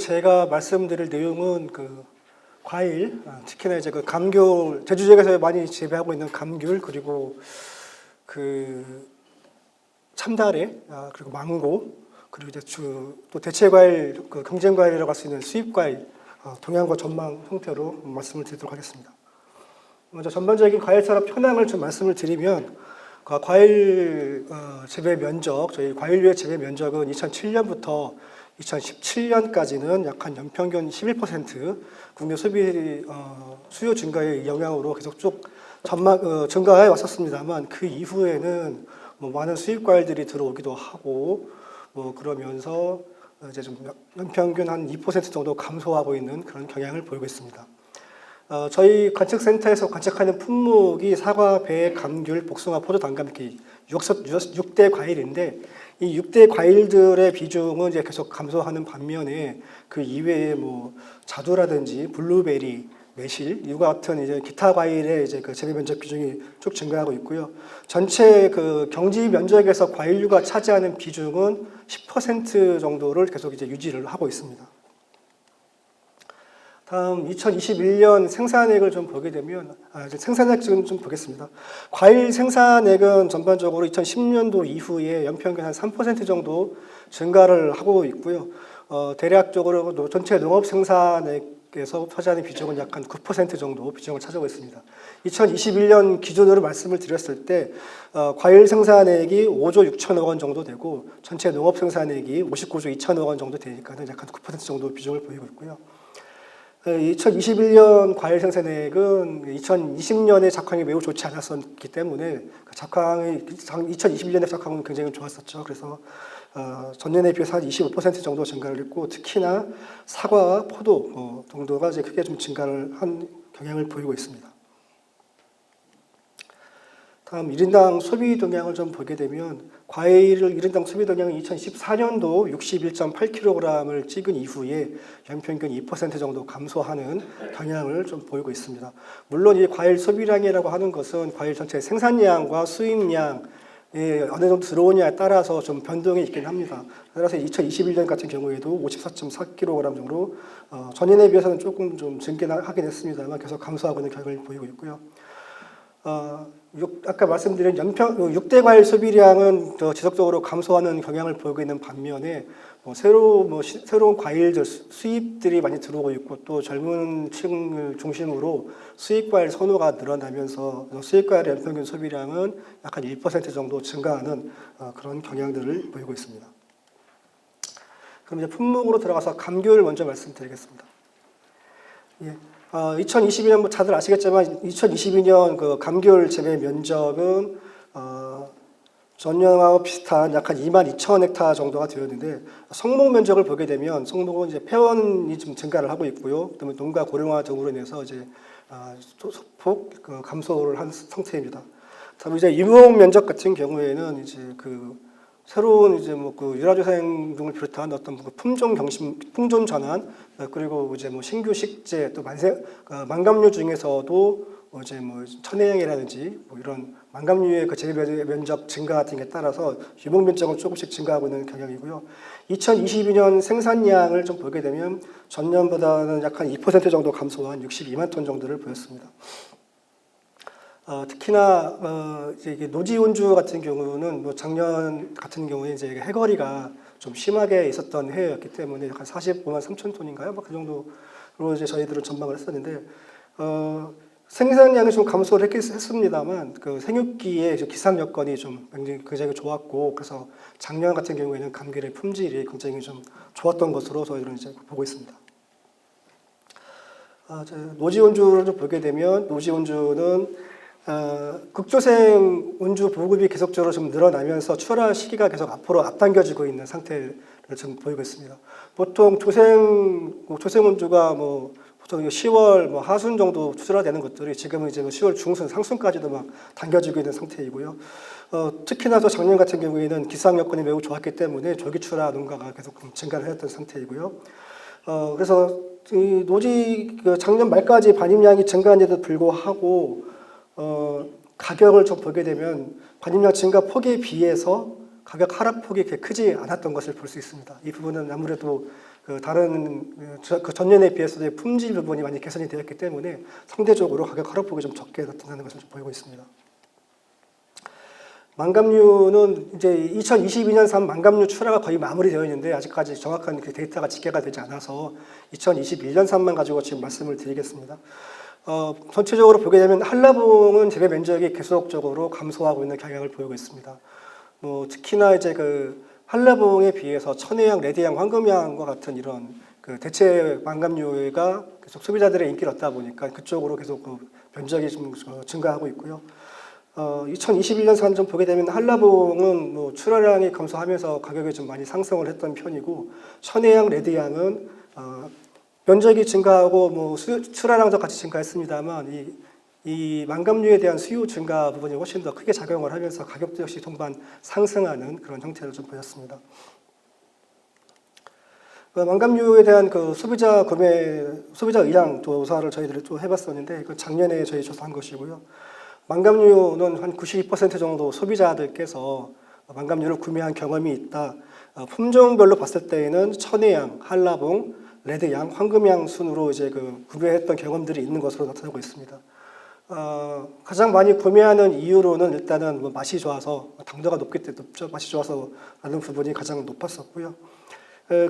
제가 말씀드릴 내용은 그 과일, 특히나 이제 그 감귤, 제주 지역에서 많이 재배하고 있는 감귤, 그리고 그 참다래, 그리고 망고, 그리고 이제 또 대체 과일, 그 경쟁 과일이라고 할 수 있는 수입 과일, 동향과 전망 형태로 말씀을 드리도록 하겠습니다. 먼저 전반적인 과일 산업 현황을 좀 말씀을 드리면, 과일 재배 면적, 저희 과일류의 재배 면적은 2007년부터 2017년까지는 약 한 연평균 11% 국내 소비 수요 증가의 영향으로 계속 쭉 증가해 왔었습니다만, 그 이후에는 뭐 많은 수입 과일들이 들어오기도 하고 뭐 그러면서 이제 좀 연평균 한 2% 정도 감소하고 있는 그런 경향을 보이고 있습니다. 저희 관측센터에서 관측하는 품목이 사과, 배, 감귤, 복숭아, 포도, 단감 이렇게 6대 과일인데, 이 6대 과일들의 비중은 이제 계속 감소하는 반면에 그 이외에 뭐 자두라든지 블루베리, 매실 이와 같은 이제 기타 과일의 이제 그 재배 면적 비중이 쭉 증가하고 있고요. 전체 그 경지 면적에서 과일류가 차지하는 비중은 10% 정도를 계속 이제 유지를 하고 있습니다. 다음 2021년 생산액을 좀 보게 되면, 이제 생산액 지금 좀 보겠습니다. 과일 생산액은 전반적으로 2010년도 이후에 연평균 한 3% 정도 증가를 하고 있고요. 대략적으로 전체 농업 생산액에서 차지하는 비중은 약 한 9% 정도 비중을 차지하고 있습니다. 2021년 기준으로 말씀을 드렸을 때 과일 생산액이 5조 6천억 원 정도 되고 전체 농업 생산액이 59조 2천억 원 정도 되니까 약 한 9% 정도 비중을 보이고 있고요. 2021년 과일 생산액은 2020년에 작황이 매우 좋지 않았었기 때문에 2021년에 작황은 굉장히 좋았었죠. 그래서 전년에 비해서 한 25% 정도 증가를 했고, 특히나 사과와 포도 정도가 이제 크게 좀 증가를 한 경향을 보이고 있습니다. 다음 1인당 소비 동향을 좀 보게 되면, 과일을 1인당 소비 동향은 2014년도 61.8kg을 찍은 이후에 연평균 2% 정도 감소하는 경향을 좀 보이고 있습니다. 물론 이 과일 소비량이라고 하는 것은 과일 전체 생산량과 수입량에 어느 정도 들어오냐에 따라서 좀 변동이 있긴 합니다. 따라서 2021년 같은 경우에도 54.4kg 정도로 전년에 비해서는 조금 좀 증가하긴 했습니다만 계속 감소하고 있는 경향을 보이고 있고요. 아까 말씀드린 6대 과일 소비량은 지속적으로 감소하는 경향을 보이고 있는 반면에 새로운 과일들 수입들이 많이 들어오고 있고, 또 젊은 층을 중심으로 수입 과일 선호가 늘어나면서 수입 과일의 연평균 소비량은 약 한 1% 정도 증가하는 그런 경향들을 보이고 있습니다. 그럼 이제 품목으로 들어가서 감귤 먼저 말씀드리겠습니다. 예. 2022년 뭐 다들 아시겠지만 2022년 그 감귤 재배 면적은 전년하고 비슷한 약 한 22,000헥타 정도가 되었는데, 성목 면적을 보게 되면 성목은 이제 폐원이 좀 증가를 하고 있고요. 그다음에 농가 고령화 등으로 인해서 이제 소폭 감소를 한 상태입니다. 다음 이제 유목 면적 같은 경우에는 이제 그 새로운 이제 뭐 그 유라조생 등을 비롯한 어떤 품종 전환, 그리고 이제 뭐 신규 식재, 또 만감류 중에서도 이제 뭐 천혜향이라든지 뭐 이런 만감류의 그 재배 면적 증가 같은 게 따라서 유목 면적은 조금씩 증가하고 있는 경향이고요. 2022년 생산량을 좀 보게 되면 전년보다는 약 한 2% 정도 감소한 62만 톤 정도를 보였습니다. 특히나 이제 노지온주 같은 경우는 뭐 작년 같은 경우에 이제 해거리가 좀 심하게 있었던 해였기 때문에 한 45만 3천 톤인가요? 뭐 그 정도로 이제 저희들은 전망을 했었는데, 생산량이 좀 감소를 했습니다만 그 생육기의 기상 여건이 좀 굉장히 좋았고, 그래서 작년 같은 경우에는 감귤의 품질이 굉장히 좀 좋았던 것으로 저희들은 이제 보고 있습니다. 노지온주를 좀 보게 되면 노지온주는 극조생 온주 보급이 계속적으로 좀 늘어나면서 출하 시기가 계속 앞으로 앞당겨지고 있는 상태를 좀 보이고 있습니다. 보통 조생 온주가 보통 10월 하순 정도 출하되는 것들이 지금은 이제 10월 중순 상순까지도 막 당겨지고 있는 상태이고요. 특히나 또 작년 같은 경우에는 기상 여건이 매우 좋았기 때문에 조기 출하 농가가 계속 증가를 했던 상태이고요. 그래서 이 작년 말까지 반입량이 증가한데도 불구하고 가격을 좀 보게 되면 반입량 증가 폭에 비해서 가격 하락폭이 그렇게 크지 않았던 것을 볼 수 있습니다. 이 부분은 아무래도 그 다른 그 전년에 비해서 품질 부분이 많이 개선이 되었기 때문에 상대적으로 가격 하락폭이 좀 적게 나타나는 것을 좀 보이고 있습니다. 망감류는 이제 2022년 3 망감류 출하가 거의 마무리되어 있는데 아직까지 정확한 그 데이터가 집계가 되지 않아서 2021년 3만 가지고 지금 말씀을 드리겠습니다. 전체적으로 보게 되면 한라봉은 재배 면적이 계속적으로 감소하고 있는 경향을 보이고 있습니다. 뭐 특히나 이제 그 한라봉에 비해서 천혜향, 레드향, 황금향과 같은 이런 그 대체 망감류가 계속 소비자들의 인기를 얻다 보니까 그쪽으로 계속 그 면적이 좀 증가하고 있고요. 2021년 산 좀 보게 되면 한라봉은 뭐 출하량이 감소하면서 가격이 좀 많이 상승을 했던 편이고 천혜향, 레드향은 면적이 증가하고 뭐 출하량도 같이 증가했습니다만 이 망감류에 대한 수요 증가 부분이 훨씬 더 크게 작용을 하면서 가격도 역시 동반 상승하는 그런 형태를 좀 보였습니다. 그 망감류에 대한 그 소비자 의향 조사를 저희들이 좀 해봤었는데 그 작년에 저희 조사한 것이고요. 망감류는 한 92% 정도 소비자들께서 망감류를 구매한 경험이 있다. 품종별로 봤을 때에는 천혜향, 한라봉, 레드향, 황금향 순으로 이제 그 구매했던 경험들이 있는 것으로 나타나고 있습니다. 가장 많이 구매하는 이유로는 일단은 뭐 맛이 좋아서 당도가 높죠. 맛이 좋아서 라는 부분이 가장 높았었고요.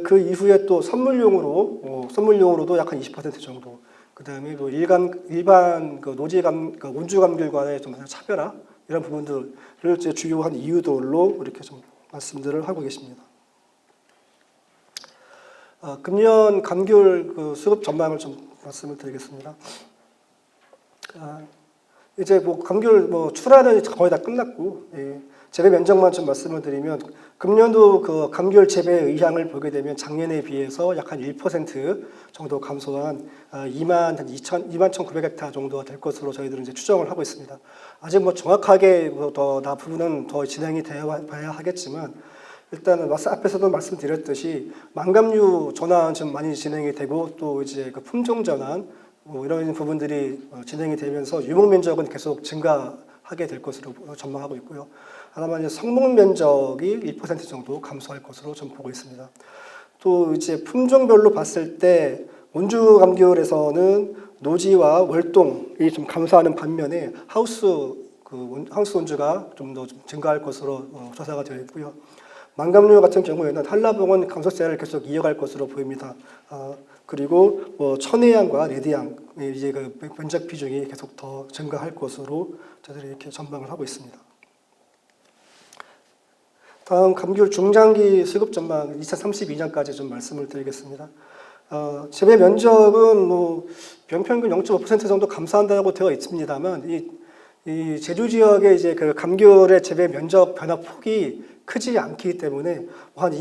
그 이후에 또 선물용으로도 약 한 20% 정도. 그 다음에 뭐 일반 그 그 온주 감귤과의 좀 차별화 이런 부분들을 이제 주요한 이유들로 이렇게 좀 말씀들을 하고 계십니다. 금년 감귤 그 수급 전망을 좀 말씀을 드리겠습니다. 이제 뭐 감귤 뭐 출하는 거의 다 끝났고 재배 면적만 좀 말씀을 드리면 금년도 그 감귤 재배 의향을 보게 되면 작년에 비해서 약 한 1% 정도 감소한 21,900헥타 정도가 될 것으로 저희들은 이제 추정을 하고 있습니다. 아직 뭐 정확하게 더 부분은 더 진행이 되어 봐야 하겠지만 일단은 앞에서도 말씀드렸듯이 망감류 전환 좀 많이 진행이 되고 또 이제 그 품종 전환 뭐 이런 부분들이 진행이 되면서 유목 면적은 계속 증가하게 될 것으로 전망하고 있고요. 다만 이제 성목 면적이 1% 정도 감소할 것으로 좀 보고 있습니다. 또 이제 품종별로 봤을 때 온주 감귤에서는 노지와 월동이 좀 감소하는 반면에 하우스 온주가 좀 더 증가할 것으로 조사가 되어 있고요. 망감류 같은 경우에는 한라봉은 감소세를 계속 이어갈 것으로 보입니다. 그리고 뭐 천혜향과 레드향 이제 그 면적 비중이 계속 더 증가할 것으로 저희들이 이렇게 전망을 하고 있습니다. 다음 감귤 중장기 수급 전망 2032년까지 좀 말씀을 드리겠습니다. 재배 면적은 뭐 연평균 0.5% 정도 감소한다고 되어 있습니다만 이 제주 지역의 이제 그 감귤의 재배 면적 변화 폭이 크지 않기 때문에 한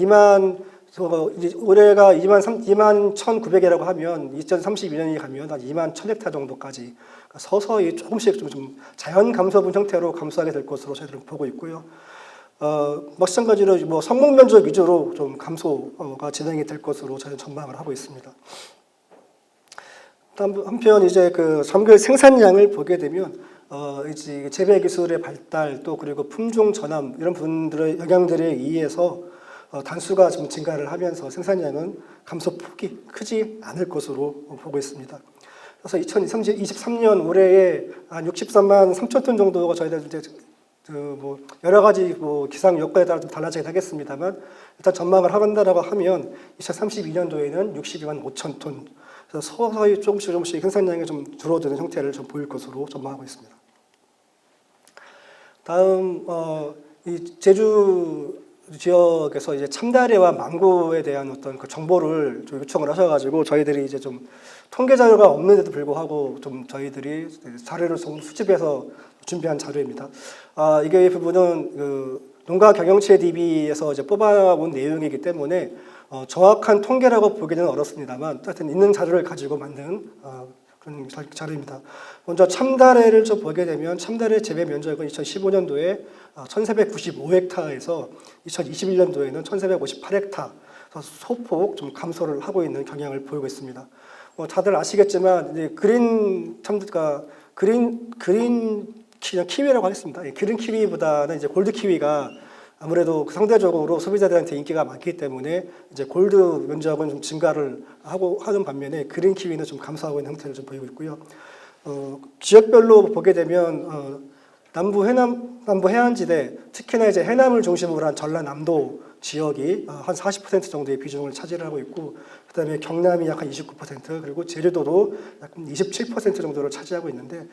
올해가 21,900이라고 하면 2032년이 가면 한 21,000헥타 정도까지 서서히 조금씩 좀 자연 감소분 형태로 감소하게 될 것으로 저희들은 보고 있고요. 마찬가지로 뭐 성목 면적 위주로 좀 감소가 진행이 될 것으로 저희는 전망을 하고 있습니다. 한편 이제 그 감귤 생산량을 보게 되면 이제 재배 기술의 발달 또 그리고 품종 전환 이런 분들의 영향들에 의해서 단수가 좀 증가를 하면서 생산량은 감소폭이 크지 않을 것으로 보고 있습니다. 그래서 2023년 올해에 한 63만 3천 톤 정도가 저희들 이제 뭐 여러 가지 뭐 기상 여건에 따라 좀 달라지긴 하겠습니다만 일단 전망을 한다라고 하면 2032년도에는 62만 5천 톤. 그래서 서서히 조금씩 생산량이 좀 줄어드는 형태를 좀 보일 것으로 전망하고 있습니다. 다음 이 제주 지역에서 이제 참다래와 망고에 대한 어떤 그 정보를 좀 요청을 하셔가지고 저희들이 이제 좀 통계 자료가 없는데도 불구하고 좀 저희들이 자료를 좀 수집해서 준비한 자료입니다. 이게 이 부분은 그 농가 경영체 DB에서 이제 뽑아온 내용이기 때문에 정확한 통계라고 보기는 어렵습니다만 하여튼 있는 자료를 가지고 만든 그런 자료입니다. 먼저 참다래를 좀 보게 되면 참다래 재배 면적은 2015년도에 1,495헥타에서 2021년도에는 1,458헥타, 소폭 좀 감소를 하고 있는 경향을 보이고 있습니다. 다들 아시겠지만 이제 그린 키위라고 하겠습니다. 그린 키위보다는 이제 골드 키위가 아무래도 상대적으로 소비자들한테 인기가 많기 때문에 이제 골드 면적은 좀 증가를 하는 반면에 그린 키위는 좀 감소하고 있는 형태를 좀 보이고 있고요. 지역별로 보게 되면 남부 해안지대, 특히나 이제 해남을 중심으로 한 전라남도 지역이 한 40% 정도의 비중을 차지하고 있고, 그다음에 경남이 약 한 29%, 그리고 제주도도 약 27% 정도를 차지하고 있는데,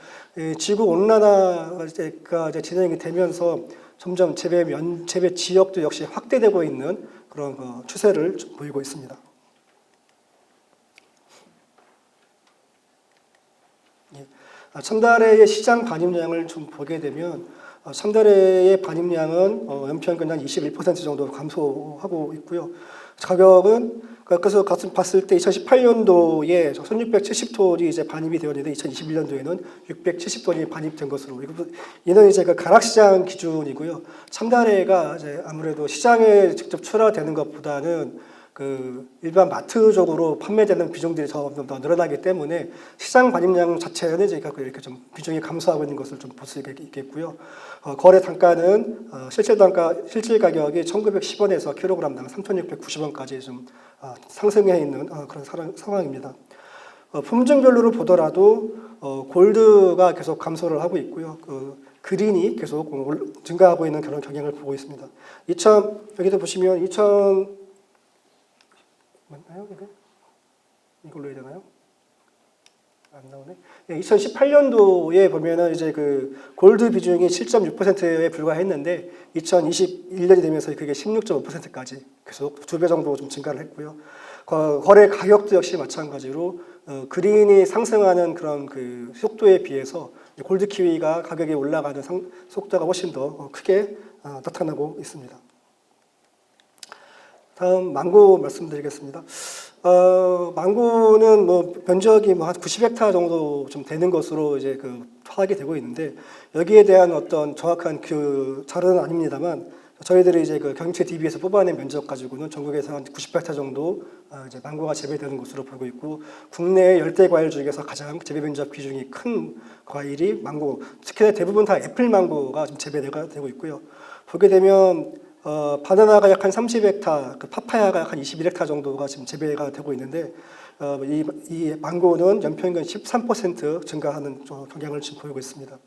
지구 온난화가 이제 진행이 되면서 점점 재배 지역도 역시 확대되고 있는 그런 추세를 좀 보이고 있습니다. 첨단의 시장 반입량을 좀 보게 되면 첨단의 반입량은 연평균 한 21% 정도 감소하고 있고요. 가격은 그래서 봤을 때 2018년도에 1,670톤이 이제 반입이 되었는데 2021년도에는 670톤이 반입된 것으로, 이는 이제 그 가락시장 기준이고요. 첨단회가 이제 아무래도 시장에 직접 출하되는 것보다는 그 일반 마트적으로 판매되는 비중들이 점점 더 늘어나기 때문에 시장 반입량 자체는 이제 이렇게 좀 비중이 감소하고 있는 것을 좀 볼 수 있겠고요. 거래 단가는 실질 가격이 1,910원에서 킬로그램당 3,690원까지 좀 상승해 있는 그런 상황입니다. 품종별로를 보더라도 골드가 계속 감소를 하고 있고요. 그린이 계속 증가하고 있는 그런 경향을 보고 있습니다. 여기도 보시면 맞나요? 이걸로 해야 되나요? 안 나오네. 2018년도에 보면은 이제 그 골드 비중이 7.6%에 불과했는데 2021년이 되면서 그게 16.5%까지 계속 2배 정도 좀 증가를 했고요. 거래 가격도 역시 마찬가지로 그린이 상승하는 그런 그 속도에 비해서 골드 키위가 가격이 올라가는 속도가 훨씬 더 크게 나타나고 있습니다. 다음 망고 말씀드리겠습니다. 망고는 면적이 한 90헥타 정도 좀 되는 것으로 이제 파악이 되고 있는데, 여기에 대한 어떤 정확한 자료는 아닙니다만, 저희들이 이제 경영체 DB에서 뽑아낸 면적 가지고는 전국에서 한 90헥타 정도 이제 망고가 재배되는 것으로 보고 있고, 국내 열대 과일 중에서 가장 재배 면적 비중이 큰 과일이 망고, 특히 대부분 다 애플 망고가 좀 재배가 되고 있고요. 보게 되면 바나나가 약 한 30헥타, 파파야가 약 한 21헥타 정도가 지금 재배가 되고 있는데, 이 망고는 연평균 13% 증가하는 경향을 지금 보이고 있습니다.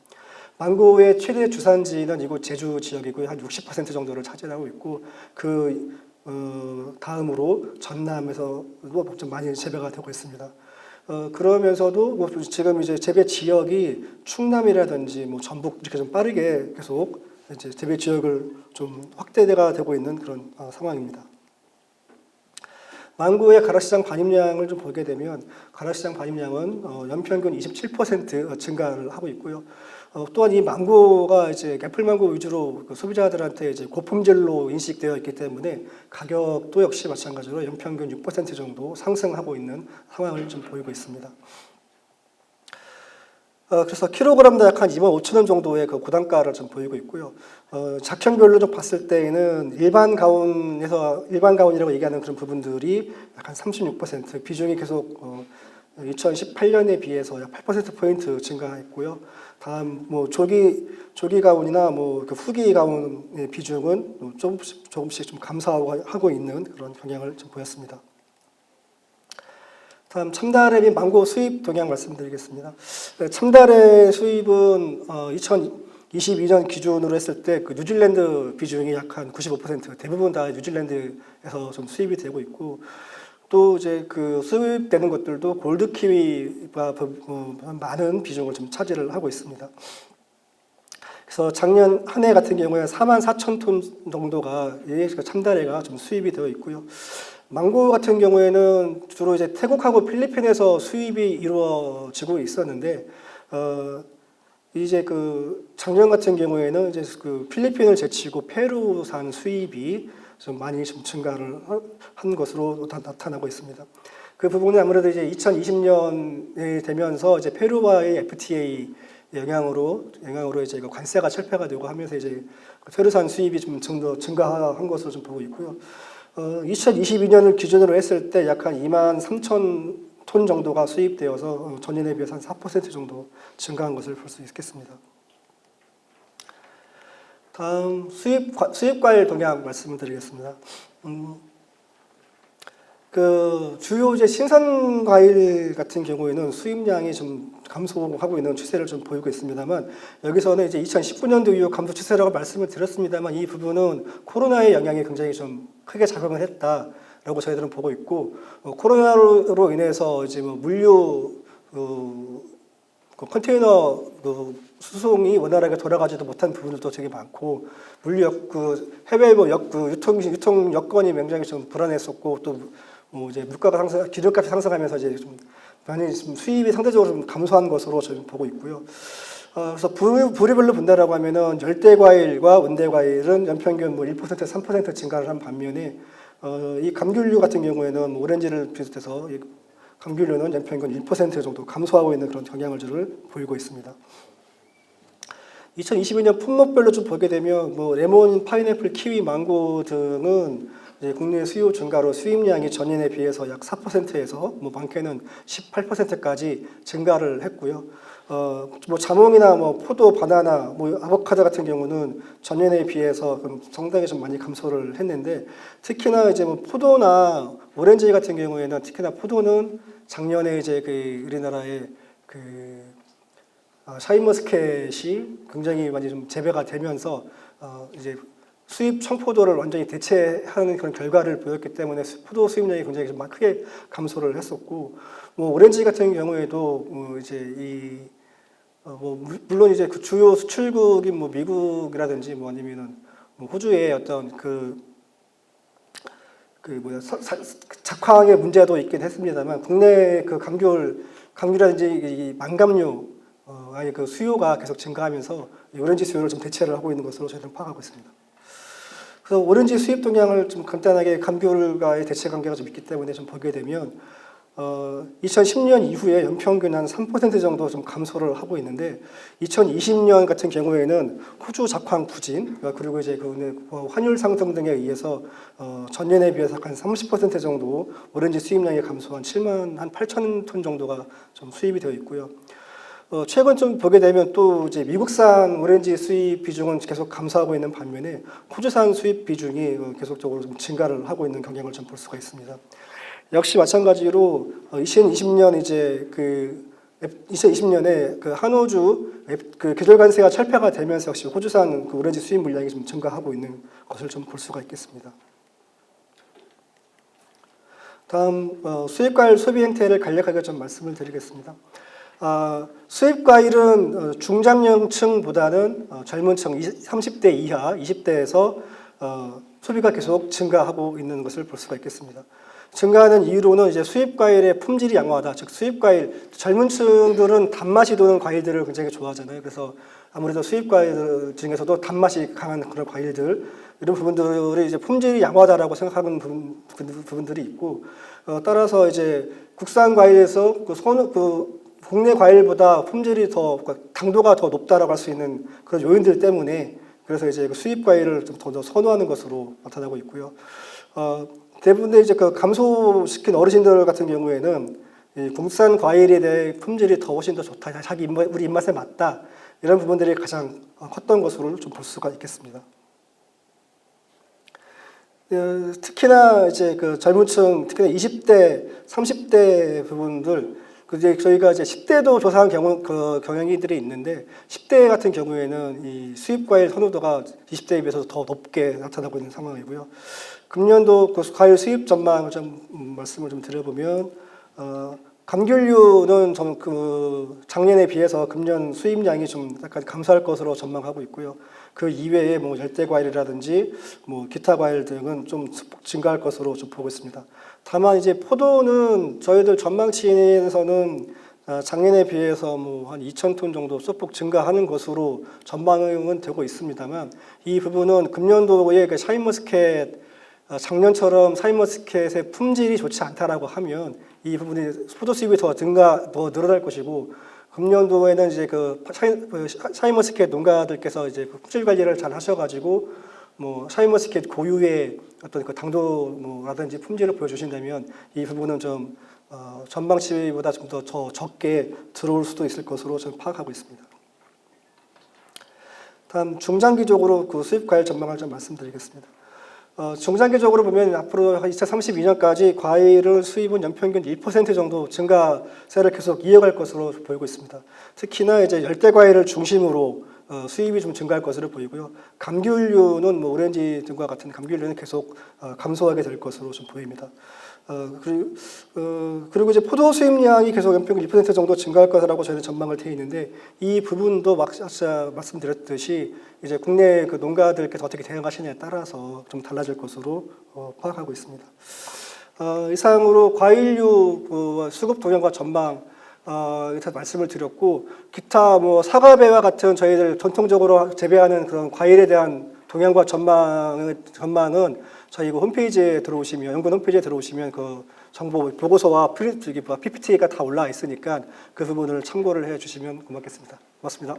망고의 최대 주산지는 이곳 제주 지역이고요. 한 60% 정도를 차지하고 있고, 다음으로 전남에서도 좀 많이 재배가 되고 있습니다. 그러면서도 지금 이제 재배 지역이 충남이라든지 전북 이렇게 좀 빠르게 계속 이제 재배 지역을 좀 확대가 되고 있는 그런 상황입니다. 망고의 가락시장 반입량을 좀 보게 되면 가락시장 반입량은 연평균 27% 증가를 하고 있고요. 또한 이 망고가 이제 애플망고 위주로 소비자들한테 이제 고품질로 인식되어 있기 때문에 가격도 역시 마찬가지로 연평균 6% 정도 상승하고 있는 상황을 좀 보이고 있습니다. 그래서 킬로그램당 약 한 25,000원 정도의 고단가를 좀 보이고 있고요. 작형별로 좀 봤을 때에는 일반 가온이라고 얘기하는 그런 부분들이 약 한 36%, 비중이 계속 2018년에 비해서 약 8%포인트 증가했고요. 다음 조기 가온이나 후기 가온의 비중은 조금씩 좀 감소하고 있는 그런 경향을 좀 보였습니다. 다음 첨단의 및 망고 수입 동향 말씀드리겠습니다. 첨단의 수입은 2022년 기준으로 했을 때 뉴질랜드 비중이 약 한 95%, 대부분 다 뉴질랜드에서 좀 수입이 되고 있고, 또 이제 수입되는 것들도 골드 키위가 많은 비중을 좀 차지를 하고 있습니다. 그래서 작년 한 해 같은 경우에 44,000톤 정도가 첨단회가 좀 수입이 되어 있고요. 망고 같은 경우에는 주로 이제 태국하고 필리핀에서 수입이 이루어지고 있었는데, 이제 작년 같은 경우에는 이제 필리핀을 제치고 페루산 수입이 좀 많이 좀 증가를 한 것으로 나타나고 있습니다. 그 부분은 아무래도 이제 2020년이 되면서 이제 페루와의 FTA 영향으로 이제 관세가 철폐가 되고 하면서 이제 페루산 수입이 좀 더 증가한 것으로 좀 보고 있고요. 2022년을 기준으로 했을 때 약 한 23,000톤 정도가 수입되어서 전년에 비해서 한 4% 정도 증가한 것을 볼 수 있겠습니다. 다음 수입 과일 동향 말씀을 드리겠습니다. 그 주요 이제 신선 과일 같은 경우에는 수입량이 좀 감소하고 있는 추세를 좀 보이고 있습니다만, 여기서는 이제 2019년도 이후 감소 추세라고 말씀을 드렸습니다만, 이 부분은 코로나의 영향이 굉장히 좀 크게 작용을 했다라고 저희들은 보고 있고, 코로나로 인해서 이제 뭐 물류 그 컨테이너 수송이 원활하게 돌아가지도 못한 부분들도 되게 많고, 물류 해외 유통 여건이 굉장히 좀 불안했었고, 또 이제 물가가 기름값이 상승하면서 이제 좀 많이 수입이 상대적으로 좀 감소한 것으로 저는 보고 있고요. 그래서 부류별로 본다라고 하면은 열대 과일과 온대 과일은 연평균 뭐 1%, 3% 증가를 한 반면에 이 감귤류 같은 경우에는 뭐 오렌지를 비롯해서 감귤류는 연평균 1% 정도 감소하고 있는 그런 경향을 보이고 있습니다. 2022년 품목별로 좀 보게 되면 뭐 레몬, 파인애플, 키위, 망고 등은 이제 국내 수요 증가로 수입량이 전년에 비해서 약 4%에서 뭐 많게는 18%까지 증가를 했고요. 뭐 자몽이나 뭐 포도, 바나나, 뭐 아보카도 같은 경우는 전년에 비해서 상당히 좀 많이 감소를 했는데, 특히나 이제 뭐 포도나 오렌지 같은 경우에는 특히나 포도는 작년에 이제 그 우리나라의 샤인머스켓이 굉장히 많이 좀 재배가 되면서 이제 수입 청포도를 완전히 대체하는 그런 결과를 보였기 때문에 포도 수입량이 굉장히 좀 크게 감소를 했었고, 뭐 오렌지 같은 경우에도 이제 물론 이제 그 주요 수출국인 뭐 미국이라든지 뭐 아니면은 뭐 호주의 어떤 작황의 문제도 있긴 했습니다만, 국내 그 감귤이라든지 이 망감류 아예 그 수요가 계속 증가하면서 오렌지 수요를 좀 대체를 하고 있는 것으로 저희는 파악하고 있습니다. 그래서 오렌지 수입 동향을 좀 간단하게 감귤과의 대체 관계가 좀 있기 때문에 좀 보게 되면 2010년 이후에 연평균 한 3% 정도 좀 감소를 하고 있는데, 2020년 같은 경우에는 호주 작황 부진 그리고 이제 환율 상승 등에 의해서 전년에 비해서 한 30% 정도 오렌지 수입량이 감소한 7만 한 8천 톤 정도가 좀 수입이 되어 있고요. 최근 좀 보게 되면 또 이제 미국산 오렌지 수입 비중은 계속 감소하고 있는 반면에 호주산 수입 비중이 계속적으로 좀 증가를 하고 있는 경향을 좀 볼 수가 있습니다. 역시 마찬가지로 2020년 이제 2020년에 그 한호주 계절 관세가 철폐가 되면서 역시 호주산 그 오렌지 수입 물량이 좀 증가하고 있는 것을 좀 볼 수가 있겠습니다. 다음 수입과일 소비 행태를 간략하게 좀 말씀을 드리겠습니다. 수입과일은 중장년층보다는 젊은 층 30대 이하, 20대에서 소비가 계속 증가하고 있는 것을 볼 수가 있겠습니다. 증가하는 이유로는 이제 수입과일의 품질이 양호하다. 즉 수입과일, 젊은 층들은 단맛이 도는 과일들을 굉장히 좋아하잖아요. 그래서 아무래도 수입과일 중에서도 단맛이 강한 그런 과일들, 이런 부분들이 이제 품질이 양호하다라고 생각하는 부분들이 있고, 따라서 이제 국산 과일에서 국내 과일보다 품질이 당도가 더 높다라고 할 수 있는 그런 요인들 때문에, 그래서 이제 수입 과일을 좀 더 선호하는 것으로 나타나고 있고요. 대부분의 이제 감소시킨 어르신들 같은 경우에는 이 국산 과일에 대해 품질이 훨씬 더 좋다, 우리 입맛에 맞다, 이런 부분들이 가장 컸던 것으로 좀 볼 수가 있겠습니다. 특히나 이제 젊은층, 특히나 20대, 30대 부분들, 이제 저희가 이제 10대도 조사한 경향들이 있는데, 10대 같은 경우에는 이 수입 과일 선호도가 20대에 비해서 더 높게 나타나고 있는 상황이고요. 금년도 과일 수입 전망을 좀 말씀을 좀 드려보면, 감귤류는 저는 작년에 비해서 금년 수입량이 좀 약간 감소할 것으로 전망하고 있고요. 그 이외에 뭐 열대 과일이라든지 뭐 기타 과일 등은 좀 증가할 것으로 좀 보고 있습니다. 다만 이제 포도는 저희들 전망치에서는 작년에 비해서 뭐 한 2,000톤 정도 소폭 증가하는 것으로 전망은 되고 있습니다만, 이 부분은 금년도에 샤인머스켓 작년처럼 샤인머스켓의 품질이 좋지 않다라고 하면 이 부분이 포도 수입이 더 늘어날 것이고, 금년도에는 이제 샤인머스켓 농가들께서 이제 품질 관리를 잘 하셔가지고 뭐 샤인머스켓 고유의 어떤 당도라든지 품질을 보여주신다면 이 부분은 좀 전망치보다 좀 더 적게 들어올 수도 있을 것으로 저는 파악하고 있습니다. 다음 중장기적으로 그 수입 과일 전망을 좀 말씀드리겠습니다. 중장기적으로 보면 앞으로 2032년까지 과일을 수입은 연평균 1% 정도 증가세를 계속 이어갈 것으로 보이고 있습니다. 특히나 이제 열대 과일을 중심으로 수입이 좀 증가할 것으로 보이고요. 감귤류는 뭐 오렌지 등과 같은 감귤류는 계속 감소하게 될 것으로 좀 보입니다. 그리고 이제 포도 수입량이 계속 연평균 1% 정도 증가할 것이라고 저희는 전망을 돼 있는데 이 부분도 아까 말씀드렸듯이 이제 국내 그 농가들께서 어떻게 대응하시냐에 따라서 좀 달라질 것으로 파악하고 있습니다. 이상으로 과일류 수급 동향과 전망 이렇게 말씀을 드렸고 기타 뭐 사과배와 같은 저희들 전통적으로 재배하는 그런 과일에 대한 동향과 전망은 저희 그 홈페이지에 들어오시면 연구원 홈페이지에 들어오시면 그 정보 보고서와 PPT가 다 올라와 있으니까 그 부분을 참고를 해주시면 고맙겠습니다. 고맙습니다.